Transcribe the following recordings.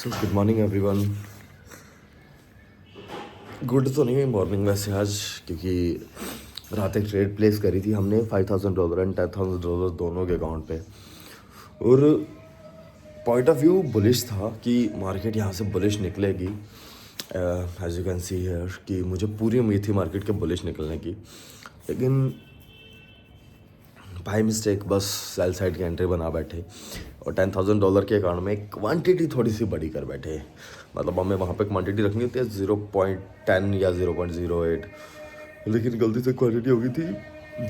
Good morning everyone. Good तो नहीं हुई मॉर्निंग वैसे आज, क्योंकि रात एक ट्रेड प्लेस करी थी हमने $5,000 एंड $10,000 दोनों के अकाउंट पे। और पॉइंट ऑफ व्यू बुलिश था कि मार्केट यहाँ से बुलिश निकलेगी। As you can see here कि मुझे पूरी उम्मीद थी मार्केट के बुलिश निकलने की, लेकिन बाई मिस्टेक बस सेल साइड की एंट्री बना बैठे और $10,000 के अकाउंट में क्वांटिटी थोड़ी सी बड़ी कर बैठे। मतलब हमें वहाँ पे क्वांटिटी रखनी होती है 0.10 या 0.08, लेकिन गलती से क्वांटिटी हो गई थी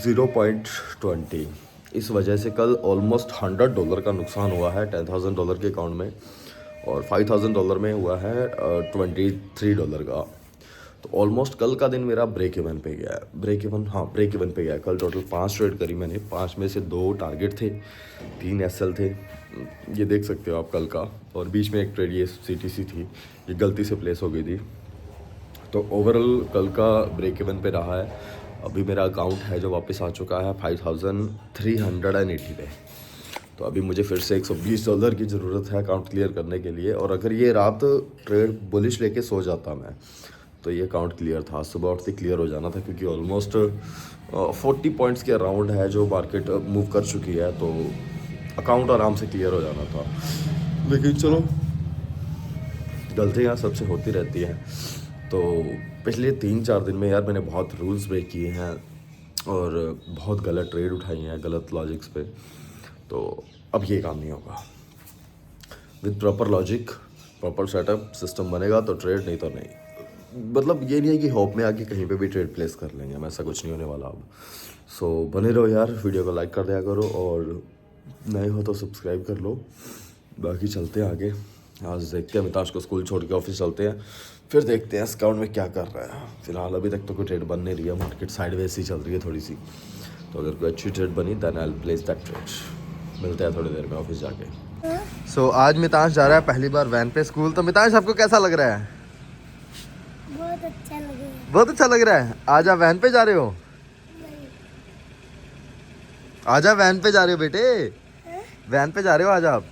0.20। इस वजह से कल ऑलमोस्ट $100 का नुकसान हुआ है $10,000 के अकाउंट में, और $5,000 में हुआ है $23 का। तो ऑलमोस्ट कल का दिन मेरा ब्रेक इवन पे गया है। ब्रेक इवन पे गया। कल टोटल 5 ट्रेड करी मैंने, 5 में से 2 टारगेट थे, 3 एसएल थे, ये देख सकते हो आप कल का। और बीच में एक ट्रेड ये सीटीसी थी, ये गलती से प्लेस हो गई थी। तो ओवरऑल कल का ब्रेक इवन पे रहा है। अभी मेरा अकाउंट है जो वापस आ चुका है 5,380 पे। तो अभी मुझे फिर से $120 की ज़रूरत है अकाउंट क्लियर करने के लिए। और अगर ये रात ट्रेड बुलिश लेके सो जाता मैं, तो ये अकाउंट क्लियर था, सुबह उठते क्लियर हो जाना था, क्योंकि ऑलमोस्ट 40 पॉइंट्स के अराउंड है जो मार्केट मूव कर चुकी है, तो अकाउंट आराम से क्लियर हो जाना था। लेकिन चलो, गलतियाँ सबसे होती रहती हैं। तो पिछले 3-4 दिन में यार मैंने बहुत रूल्स ब्रेक किए हैं और बहुत गलत ट्रेड उठाई हैं गलत लॉजिक्स पे। तो अब ये काम नहीं होगा। With proper logic, proper setup system बनेगा तो ट्रेड, नहीं तो नहीं। मतलब ये नहीं है कि होप में आके कहीं पे भी ट्रेड प्लेस कर लेंगे हम, ऐसा कुछ नहीं होने वाला अब। सो बने रहो यार, वीडियो को लाइक कर दिया करो और नए हो तो सब्सक्राइब कर लो। बाकी चलते हैं आगे। आज देखते हैं, मिताश को स्कूल छोड़ के ऑफिस चलते हैं, फिर देखते हैं अकाउंट में क्या कर रहा है। फिलहाल अभी तक तो कोई ट्रेड बन नहीं रही है, मार्केट साइडवेज ही चल रही है थोड़ी सी। तो अगर कोई अच्छी ट्रेड बनी then I will place that trade. मिलते हैं थोड़ी देर में ऑफिस जाके। सो आज मिताश जा रहा है पहली बार वैन पे स्कूल। तो मिताश आपको कैसा लग रहा है? बहुत अच्छा लग रहा है। बहुत अच्छा लग रहा है। आज आप वैन पे जा रहे हो? आज आप वैन पे जा रहे हो बेटे? वैन पे जा रहे हो आज आप?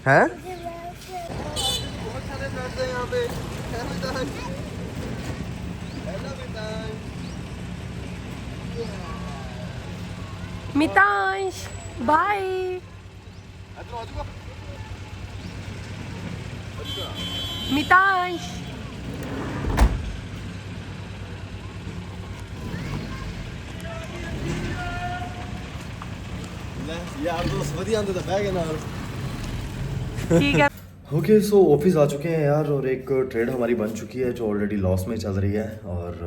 हैं? बहुत सारे फ्रेंड्स हैं यहाँ पे। मितांश बाय। मितांश यार दोस्त वधिया आंदे तो बह गए नाल। ठीक है। ओके, सो ऑफिस आ चुके हैं यार, और एक ट्रेड हमारी बन चुकी है जो ऑलरेडी लॉस में चल रही है। और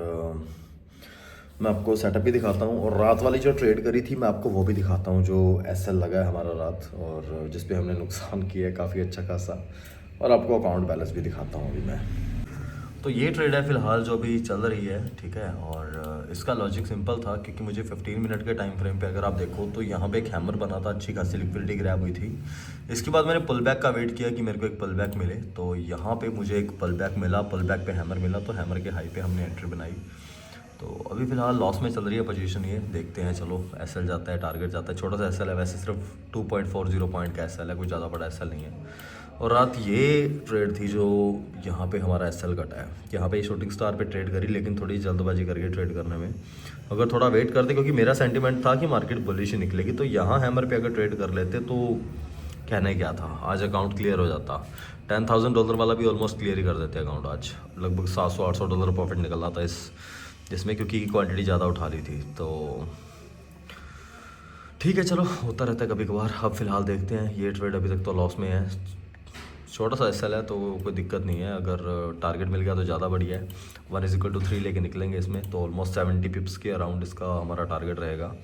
मैं आपको सेटअप भी दिखाता हूँ, और रात वाली जो ट्रेड करी थी मैं आपको वो भी दिखाता हूँ, जो एसएल लगा है हमारा रात और जिस पे हमने नुकसान किया है काफ़ी अच्छा खासा। और आपको अकाउंट बैलेंस भी दिखाता हूँ अभी मैं। तो ये ट्रेड है फ़िलहाल जो अभी चल रही है, ठीक है। और इसका लॉजिक सिंपल था, क्योंकि मुझे 15 मिनट के टाइम फ्रेम पे अगर आप देखो तो यहाँ पे एक हैमर बना था, अच्छी खासी लिक्विडिटी ग्रैब हुई थी। इसके बाद मैंने पुल बैक का वेट किया कि मेरे को एक पुल बैक मिले, तो यहाँ पे मुझे एक पुल बैक मिला, पुल बैक पे हैमर मिला, तो हैमर के हाई पे हमने एंट्री बनाई। तो अभी फ़िलहाल लॉस में चल रही है पोजीशन ये, देखते हैं। चलो, एसएल जाता है, टारगेट जाता है, छोटा सा एसएल है वैसे, सिर्फ 2.40 पॉइंट का एसएल है, कुछ ज़्यादा बड़ा एसएल नहीं है। और रात ये ट्रेड थी जो यहाँ पे हमारा एसएल कटा है। यहाँ पे शूटिंग स्टार पे ट्रेड करी, लेकिन थोड़ी जल्दबाजी करके ट्रेड करने में, अगर थोड़ा वेट करते, क्योंकि मेरा सेंटिमेंट था कि मार्केट बुलिश ही निकलेगी, तो यहाँ हैमर पे अगर ट्रेड कर लेते तो कहने क्या था, आज अकाउंट क्लियर हो जाता। $10,000 वाला भी ऑलमोस्ट क्लियर ही कर देते अकाउंट आज। लगभग $700-800 प्रॉफिट निकल रहा था जिसमें, क्योंकि क्वांटिटी ज़्यादा उठा ली थी। तो ठीक है, चलो, होता रहता है कभी कभार। अब फिलहाल देखते हैं। ये ट्रेड अभी तक तो लॉस में है, छोटा सा एसएल है तो कोई दिक्कत नहीं है। अगर टारगेट मिल गया तो ज़्यादा बढ़िया है। 1=3 लेके निकलेंगे इसमें, तो ऑलमोस्ट 70 पिप्स के अराउंड इसका हमारा टारगेट रहेगा।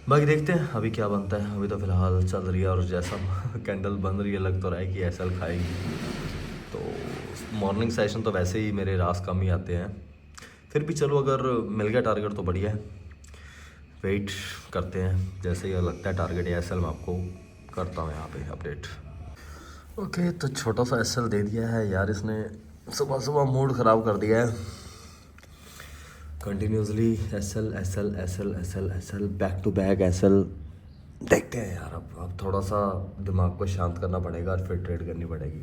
बाकी देखते हैं अभी क्या बनता है। अभी तो फिलहाल चल रही है, और जैसा कैंडल बन रही है लग तो रहा है कि एसएल खाएगी। तो मॉर्निंग सेशन तो वैसे ही मेरे रास कम ही आते हैं, फिर भी चलो, अगर मिल गया टारगेट तो बढ़िया है। वेट करते हैं, जैसे ही लगता है टारगेट या एसएल मैं आपको करता हूँ यहाँ पे अपडेट। ओके, तो छोटा सा एसएल दे दिया है यार इसने, सुबह सुबह मूड ख़राब कर दिया है। Continuously SL SL SL SL SL, back to back SL, देखते हैं यार, अब थोड़ा सा दिमाग को शांत करना पड़ेगा और फिर ट्रेड करनी पड़ेगी।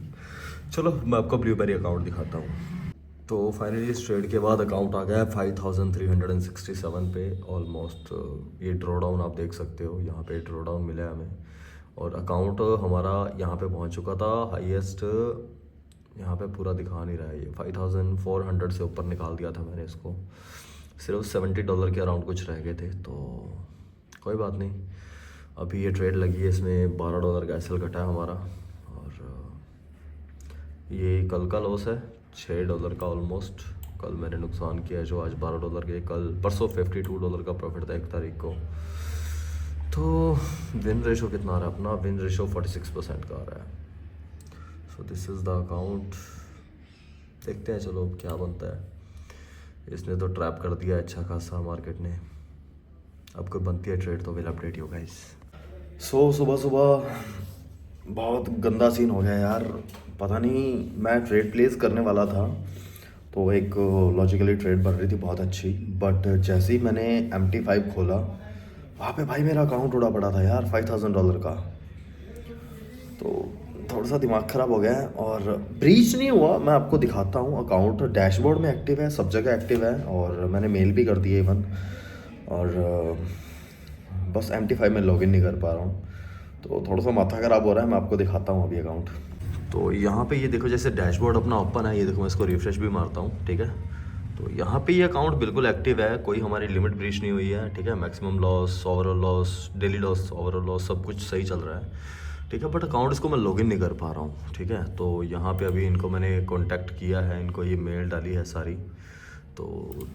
चलो मैं आपको ब्लूबेरी अकाउंट दिखाता हूँ। तो फाइनली इस ट्रेड के बाद अकाउंट आ गया है 5367 पे ऑलमोस्ट। ये ड्रॉ डाउन आप देख सकते हो, यहाँ पे ड्रॉ डाउन मिला है हमें और अकाउंट हमारा यहाँ पे पहुँच चुका था हाईएस्ट। यहाँ पे पूरा दिखा नहीं रहा है, ये 5400 से ऊपर निकाल दिया था मैंने इसको। सिर्फ $70 के अराउंड कुछ रह गए थे, तो कोई बात नहीं। अभी ये ट्रेड लगी है, इसमें $12 का एसएल कटा है हमारा और ये कल का लॉस है $6 का ऑलमोस्ट। कल मैंने नुकसान किया है जो आज $12 के, कल परसों $52 का प्रॉफिट था 1 तारीख को। तो विन रेशो कितना आ रहा है अपना? विन रेशो 46% का आ रहा है। So this is the account. देखते हैं चलो अब क्या बनता है। इसने तो ट्रैप कर दिया अच्छा खासा मार्केट ने। अब कोई बनती है ट्रेड तो विल अपडेट यू गाइस। सो सुबह सुबह बहुत गंदा सीन हो गया यार। पता नहीं, मैं ट्रेड प्लेस करने वाला था तो एक लॉजिकली ट्रेड बन रही थी बहुत अच्छी, बट जैसे ही मैंने MT5 खोला वहाँ पे भाई मेरा अकाउंट उड़ा पड़ा था यार $5000 का। तो थोड़ा सा दिमाग ख़राब हो गया है और ब्रीच नहीं हुआ, मैं आपको दिखाता हूँ। अकाउंट डैशबोर्ड में एक्टिव है, सब जगह एक्टिव है और मैंने मेल भी कर दिया इवन, और बस MT5 में लॉगिन नहीं कर पा रहा हूँ, तो थोड़ा सा माथा ख़राब हो रहा है। मैं आपको दिखाता हूँ अभी अकाउंट। तो यहाँ पे ये देखो, जैसे डैशबोर्ड अपना ओपन है, ये देखो मैं इसको रिफ्रेश भी मारता हूँ, ठीक है। तो यहाँ पे ये अकाउंट बिल्कुल एक्टिव है, कोई हमारी लिमिट ब्रीच नहीं हुई है, ठीक है। Maximum loss, overall loss, daily loss, overall loss सब कुछ सही चल रहा है, ठीक है। बट अकाउंट इसको मैं लॉगिन नहीं कर पा रहा हूँ, ठीक है। तो यहाँ पे अभी इनको मैंने कॉन्टैक्ट किया है, इनको ये मेल डाली है सारी, तो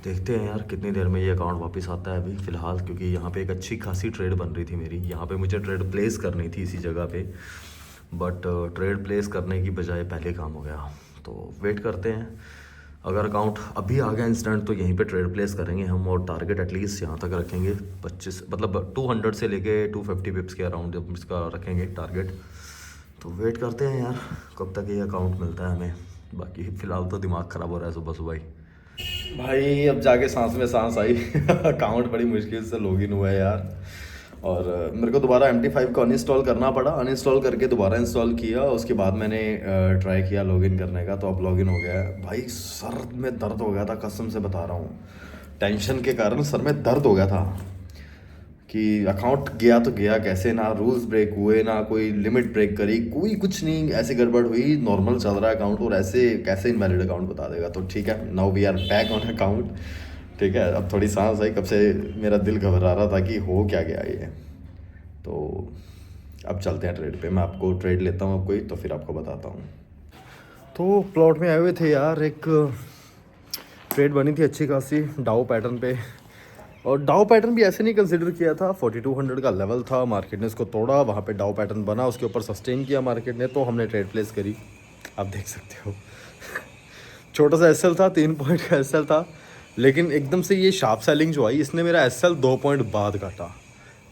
देखते हैं यार कितनी देर में ये अकाउंट वापस आता है अभी फ़िलहाल, क्योंकि यहाँ पे एक अच्छी खासी ट्रेड बन रही थी मेरी। यहाँ पे मुझे ट्रेड प्लेस करनी थी इसी जगह पे, बट ट्रेड प्लेस करने की बजाय पहले काम हो गया। तो वेट करते हैं, अगर अकाउंट अभी आ गया इंस्टेंट तो यहीं पे ट्रेड प्लेस करेंगे हम, और टारगेट एटलीस्ट यहाँ तक रखेंगे 25, मतलब 200 से लेके 250 पिप्स के अराउंड इसका रखेंगे टारगेट। तो वेट करते हैं यार कब तक ये अकाउंट मिलता है हमें। बाकी फ़िलहाल तो दिमाग ख़राब हो रहा है सुबह सुबह ही। भाई अब जाके सांस में सांस आई। अकाउंट बड़ी मुश्किल से लॉगिन हुआ है यार, और मेरे को दोबारा MT5 को अनइंस्टॉल करना पड़ा। अनइंस्टॉल करके दोबारा इंस्टॉल किया, उसके बाद मैंने ट्राई किया लॉगिन करने का, तो अब लॉगिन हो गया है। भाई सर में दर्द हो गया था, कसम से बता रहा हूँ, टेंशन के कारण सर में दर्द हो गया था कि अकाउंट गया तो गया कैसे, ना रूल्स ब्रेक हुए, ना कोई लिमिट ब्रेक करी, कोई कुछ नहीं, ऐसी गड़बड़ हुई, नॉर्मल चल रहा है अकाउंट, और ऐसे कैसे इनवैलिड अकाउंट बता देगा। तो ठीक है, now we are back on account, ठीक है। अब थोड़ी सांस आई, कब से मेरा दिल घबरा रहा था कि हो क्या गया ये। तो अब चलते हैं ट्रेड पे, मैं आपको ट्रेड लेता हूँ अब कोई, तो फिर आपको बताता हूँ। तो प्लॉट में आए हुए थे यार, एक ट्रेड बनी थी अच्छी खासी डाउ पैटर्न पे, और डाउ पैटर्न भी ऐसे नहीं कंसिडर किया था। 4200 का लेवल था, मार्केट ने इसको तोड़ा, वहाँ पे डाउ पैटर्न बना, उसके ऊपर सस्टेन किया मार्केट ने, तो हमने ट्रेड प्लेस करी। आप देख सकते हो छोटा सा एसएल था, 3 पॉइंट का एसएल था, लेकिन एकदम से ये शार्प सेलिंग जो आई, इसने मेरा एसएल 2 पॉइंट बाद काटा।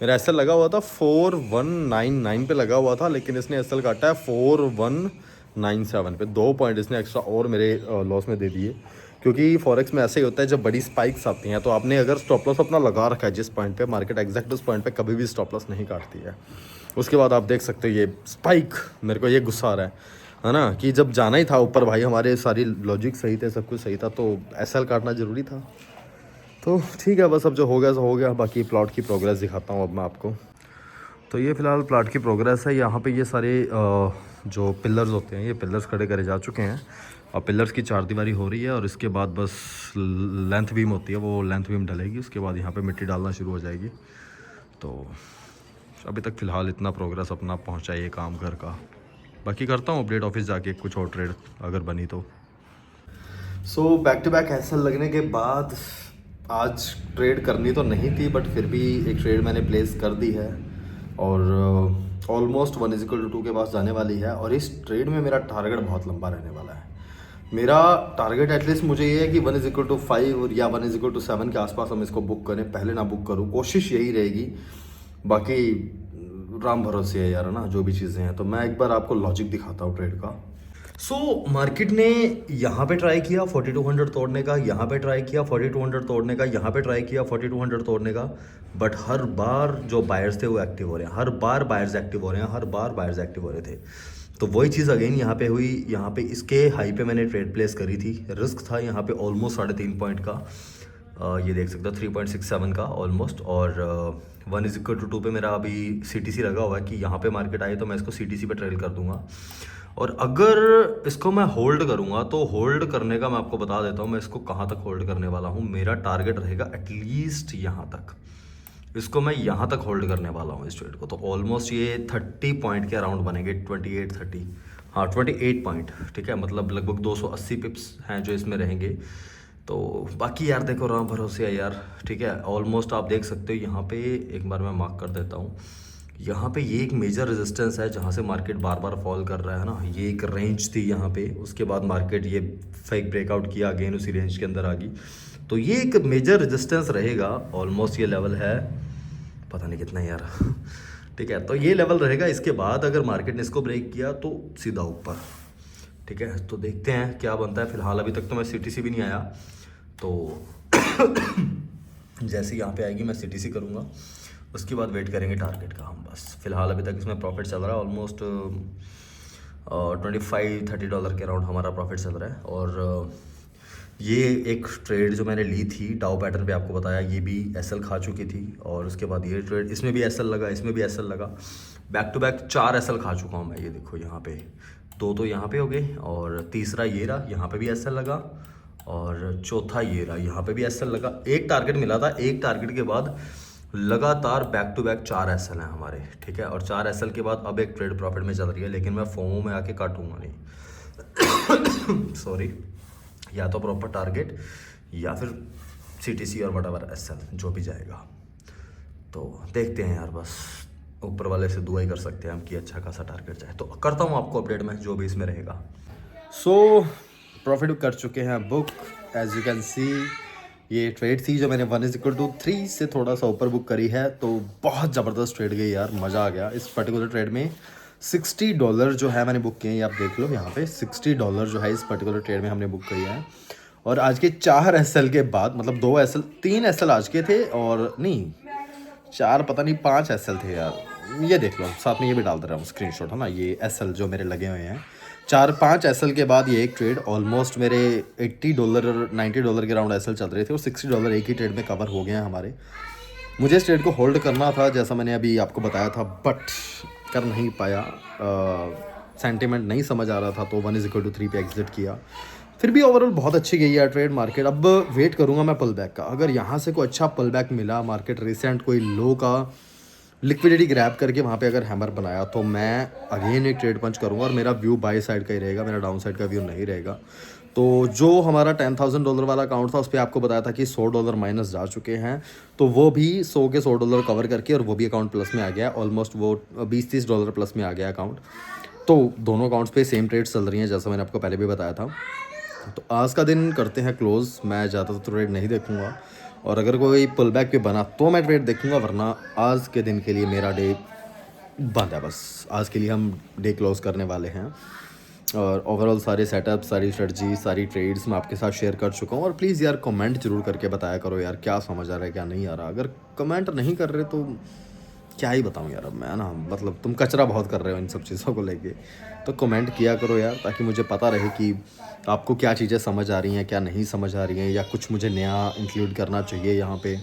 मेरा एसएल लगा हुआ था 4199 पे लगा हुआ था, लेकिन इसने एसएल काटा है 4197 पे। 2 पॉइंट इसने एक्स्ट्रा और मेरे लॉस में दे दिए, क्योंकि फॉरेक्स में ऐसे ही होता है, जब बड़ी स्पाइक्स आती हैं तो आपने अगर स्टॉप लॉस अपना लगा रखा है जिस पॉइंट पे, मार्केट एग्जैक्ट उस पॉइंट पे कभी भी स्टॉप लॉस नहीं काटती है। उसके बाद आप देख सकते हो ये स्पाइक, मेरे को ये गुस्सा आ रहा है ना, कि जब जाना ही था ऊपर भाई, हमारे सारी लॉजिक सही थे, सब कुछ सही था, तो एसएल काटना ज़रूरी था। तो ठीक है, बस अब जो हो गया सो हो गया। बाकी प्लॉट की प्रोग्रेस दिखाता हूँ अब मैं आपको। तो ये फ़िलहाल प्लॉट की प्रोग्रेस है। यहाँ पे ये सारे जो पिलर्स होते हैं, ये पिलर्स खड़े करे जा चुके हैं, और पिलर्स की 4 दीवारी हो रही है, और इसके बाद बस लेंथ बीम होती है, वो लेंथ बीम डलेगी, उसके बाद यहाँ पे मिट्टी डालना शुरू हो जाएगी। तो अभी तक फ़िलहाल इतना प्रोग्रेस अपना पहुँचा है ये काम घर का। बाकी करता हूँ अपडेट ऑफिस जाके कुछ और ट्रेड अगर बनी तो। So back to back SL लगने के बाद आज ट्रेड करनी तो नहीं थी, बट फिर भी एक ट्रेड मैंने प्लेस कर दी है, और ऑलमोस्ट 1:2 के पास जाने वाली है। और इस ट्रेड में मेरा टारगेट बहुत लंबा रहने वाला है। मेरा टारगेट एटलीस्ट मुझे ये है कि 1:5 या 1:7 के आसपास हम इसको बुक करें, पहले ना बुक करूँ, कोशिश यही रहेगी। बाकी राम भरोसे है यार ना, जो भी चीज़ें हैं। तो मैं एक बार आपको लॉजिक दिखाता हूँ ट्रेड का। सो मार्केट ने यहाँ पे ट्राई किया 4200 तोड़ने का, यहाँ पे ट्राई किया 4200 तोड़ने का, यहाँ पे ट्राई किया 4200 तोड़ने का, बट हर बार जो बायर्स थे वो एक्टिव हो रहे हैं, हर बार बायर्स एक्टिव हो रहे हैं, हर बार बायर्स एक्टिव हो रहे थे। तो वही चीज़ अगेन यहाँ पे हुई। यहाँ पे इसके हाई पे मैंने ट्रेड प्लेस करी थी, रिस्क था यहाँ पे ऑलमोस्ट 3.5 पॉइंट का। ये देख सकते हो 3.67 का ऑलमोस्ट, और 1:2 पे मेरा अभी CTC लगा हुआ है कि यहाँ पे मार्केट आए तो मैं इसको CTC पे ट्रेल कर दूंगा। और अगर इसको मैं होल्ड करूँगा तो होल्ड करने का मैं आपको बता देता हूँ मैं इसको कहाँ तक होल्ड करने वाला हूँ। मेरा टारगेट रहेगा एटलीस्ट यहाँ तक, इसको मैं यहाँ तक होल्ड करने वाला हूँ इस ट्रेड को। तो ऑलमोस्ट ये 30 पॉइंट के अराउंड बनेंगे, 28-30, हाँ 28 पॉइंट, ठीक है, मतलब लगभग 280 पिप्स हैं जो इसमें रहेंगे। तो बाकी यार देखो राम भरोसे है यार, ठीक है। ऑलमोस्ट आप देख सकते हो यहाँ पे, एक बार मैं मार्क कर देता हूँ, यहाँ पे ये एक मेजर रेजिस्टेंस है जहाँ से मार्केट बार बार फॉल कर रहा है ना। ये एक रेंज थी यहाँ पे, उसके बाद मार्केट ये फेक ब्रेकआउट किया, अगेन उसी रेंज के अंदर आ गई। तो ये एक मेजर रेजिस्टेंस रहेगा। ऑलमोस्ट ये लेवल है, पता नहीं कितना यार, ठीक है। तो ये लेवल रहेगा, इसके बाद अगर मार्केट ने इसको ब्रेक किया तो सीधा ऊपर, ठीक है। तो देखते हैं क्या बनता है। फिलहाल अभी तक तो मैं CTC भी नहीं आया, तो जैसे यहाँ पे आएगी मैं CTC करूँगा, उसके बाद वेट करेंगे टारगेट का हम बस। फिलहाल अभी तक इसमें प्रॉफिट चल रहा है ऑलमोस्ट $25-30 के अराउंड हमारा प्रॉफिट चल रहा है। और ये एक ट्रेड जो मैंने ली थी डाउ पैटर्न पे, आपको बताया, ये भी SL खा चुकी थी। और उसके बाद ये ट्रेड, इसमें भी SL लगा, इसमें भी SL लगा, बैक टू बैक 4 SL खा चुका हूँ मैं। ये देखो यहाँ पे 2 तो यहाँ पे हो गए, और तीसरा ये रहा, यहाँ पे भी SL लगा, और चौथा ये रहा, यहाँ पे भी SL लगा। एक टारगेट मिला था, एक टारगेट के बाद लगातार बैक टू बैक 4 SL हैं हमारे, ठीक है। और 4 SL के बाद अब एक ट्रेड प्रॉफिट में चल रही है, लेकिन मैं फोमो में आके काटूंगा नहीं सॉरी, या तो प्रॉपर टारगेट या फिर CTC और वटावर SL जो भी जाएगा। तो देखते हैं यार, बस ऊपर वाले से दुआ ही कर सकते हैं हम कि अच्छा खासा टारगेट जाए। तो करता हूँ आपको अपडेट में जो भी इसमें रहेगा। सो प्रॉफिट कर चुके हैं book, as you can see. ये ट्रेड थी जो मैंने 1:3 से थोड़ा सा ऊपर बुक करी है, तो बहुत ज़बरदस्त ट्रेड गई यार, मज़ा आ गया इस पर्टिकुलर ट्रेड में। $60 जो है मैंने बुक किए हैं, ये आप देख लो यहाँ पे $60 जो है इस पर्टिकुलर ट्रेड में हमने बुक किया है। और आज के 4 SL के बाद, मतलब 2 SL, 3 SL आज के थे, और नहीं 4 पता नहीं 5 SL थे यार। ये देख लो, साथ में ये भी डाल दे रहा हूँ स्क्रीनशॉट, है ना, ये SL जो मेरे लगे हुए हैं। 4-5 SL के बाद ये एक ट्रेड, ऑलमोस्ट मेरे $80 और $90 के अराउंड SL चल रहे थे, और $60 एक ही ट्रेड में कवर हो गए हैं हमारे। मुझे इस ट्रेड को होल्ड करना था जैसा मैंने अभी आपको बताया था, बट कर नहीं पाया, सेंटिमेंट नहीं समझ आ रहा था, तो 1:3 पे एग्जिट किया। फिर भी ओवरऑल बहुत अच्छी गई है ट्रेड मार्केट। अब वेट करूंगा मैं पुल बैक का, अगर यहाँ से कोई अच्छा पुल बैक मिला, मार्केट रिसेंट कोई लो का लिक्विडिटी ग्रैब करके वहाँ पे अगर हैमर बनाया, तो मैं अगेन एक ट्रेड पंच करूँगा, और मेरा व्यू बाय साइड का ही रहेगा, मेरा डाउन साइड का व्यू नहीं रहेगा। तो जो हमारा $10,000 वाला अकाउंट था, उस पर आपको बताया था कि $100 माइनस जा चुके हैं, तो वो भी 100 के $100 कवर करके, और वो भी अकाउंट प्लस में आ गया, ऑलमोस्ट वो $20-30 प्लस में आ गया अकाउंट। तो दोनों अकाउंट्स पे सेम ट्रेड्स चल रही हैं जैसा मैंने आपको पहले भी बताया था। तो आज का दिन करते हैं क्लोज़, मैं ज़्यादा तो ट्रेड नहीं देखूंगा, और अगर कोई पुल बैक पे बना तो मैं ट्रेड देखूंगा, वरना आज के दिन के लिए मेरा डे बंद है। बस आज के लिए हम डे क्लोज करने वाले हैं। और ओवरऑल सारे सेटअप, सारी स्ट्रेटजी, सारी ट्रेड्स मैं आपके साथ शेयर कर चुका हूँ। और प्लीज़ यार कमेंट जरूर करके बताया करो यार, क्या समझ आ रहा है क्या नहीं आ रहा। अगर कमेंट नहीं कर रहे तो क्या ही बताऊँ यार, अब मैं ना, मतलब तुम कचरा बहुत कर रहे हो इन सब चीज़ों को लेके, तो कमेंट किया करो यार, ताकि मुझे पता रहे कि आपको क्या चीज़ें समझ आ रही हैं, क्या नहीं समझ आ रही हैं, या कुछ मुझे नया इंक्लूड करना चाहिए यहाँ पे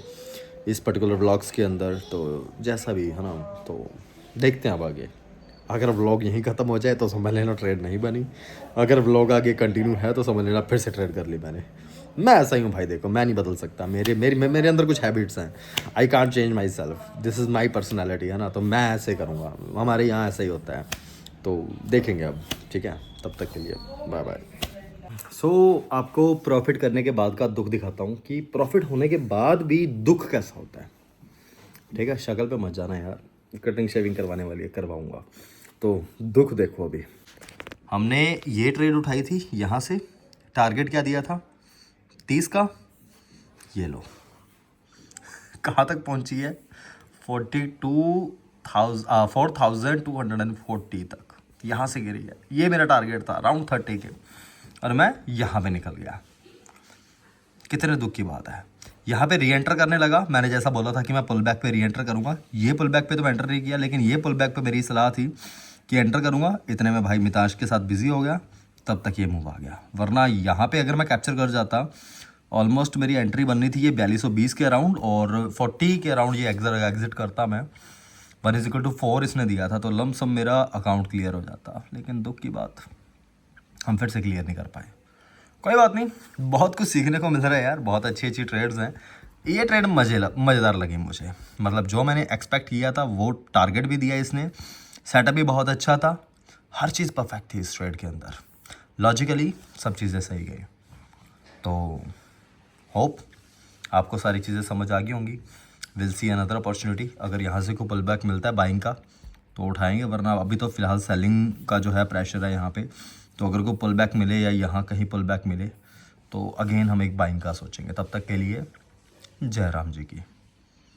इस पर्टिकुलर व्लॉग्स के अंदर। तो जैसा भी है ना, तो देखते हैं अब आगे। अगर व्लॉग यहीं ख़त्म हो जाए तो समझ लेना ट्रेड नहीं बनी, अगर व्लॉग आगे कंटिन्यू है तो समझ लेना फिर से ट्रेड कर ली मैंने। मैं ऐसा ही हूँ भाई, देखो मैं नहीं बदल सकता, मेरे अंदर कुछ हैबिट्स हैं, I can't change my self, this is my personality, है ना। तो मैं ऐसे करूँगा, हमारे यहाँ ऐसा ही होता है। तो देखेंगे अब, ठीक है, तब तक के लिए बाय बाय। सो आपको प्रॉफिट करने के बाद का दुख दिखाता हूँ कि प्रॉफिट होने के बाद भी दुख कैसा होता है, ठीक है। शक्ल पे मत जाना यार, कटिंग शेविंग करवाने वाली है, करवाऊँगा। तो दुख देखो, अभी हमने ये ट्रेड उठाई थी यहाँ से, टारगेट क्या दिया था 30 का, ये लो कहाँ तक पहुँची है 4,240 तक, यहाँ से गिरी है, ये मेरा टारगेट था अराउंड 30 के, और मैं यहाँ पे निकल गया। कितने दुख की बात है। यहाँ पे री एंटर करने लगा, मैंने जैसा बोला था कि मैं पुल बैक पे री एंटर करूँगा, ये पुल बैक पे तो मैं एंटर नहीं किया, लेकिन ये पुल बैक पे मेरी सलाह थी कि एंटर करूँगा। इतने में भाई मिताश के साथ बिजी हो गया, तब तक ये मूव आ गया। वरना यहाँ पे अगर मैं कैप्चर कर जाता, ऑलमोस्ट मेरी एंट्री बननी थी ये 4220 के अराउंड, और 40 के अराउंड ये एग्जिट करता मैं। 1=4 इसने दिया था, तो लमसम मेरा अकाउंट क्लियर हो जाता। लेकिन दुख की बात, हम फिर से क्लियर नहीं कर पाए। कोई बात नहीं, बहुत कुछ सीखने को मिल रहा है यार, बहुत अच्छी अच्छी ट्रेड्स हैं। ये ट्रेड मज़ेदार लगी मुझे, मतलब जो मैंने एक्सपेक्ट किया था वो टारगेट भी दिया इसने, सेटअप भी बहुत अच्छा था, हर चीज़ परफेक्ट थी इस ट्रेड के अंदर, लॉजिकली सब चीज़ें सही गई। तो होप आपको सारी चीज़ें समझ आ गई होंगी। विल सी अनदर अपॉर्चुनिटी, अगर यहाँ से कोई पुल बैक मिलता है बाइंग का तो उठाएंगे, वरना अभी तो फ़िलहाल सेलिंग का जो है प्रेशर है यहाँ पे। तो अगर कोई पुल बैक मिले या यहाँ कहीं पुल बैक मिले तो अगेन हम एक बाइंग का सोचेंगे। तब तक के लिए जय राम जी की।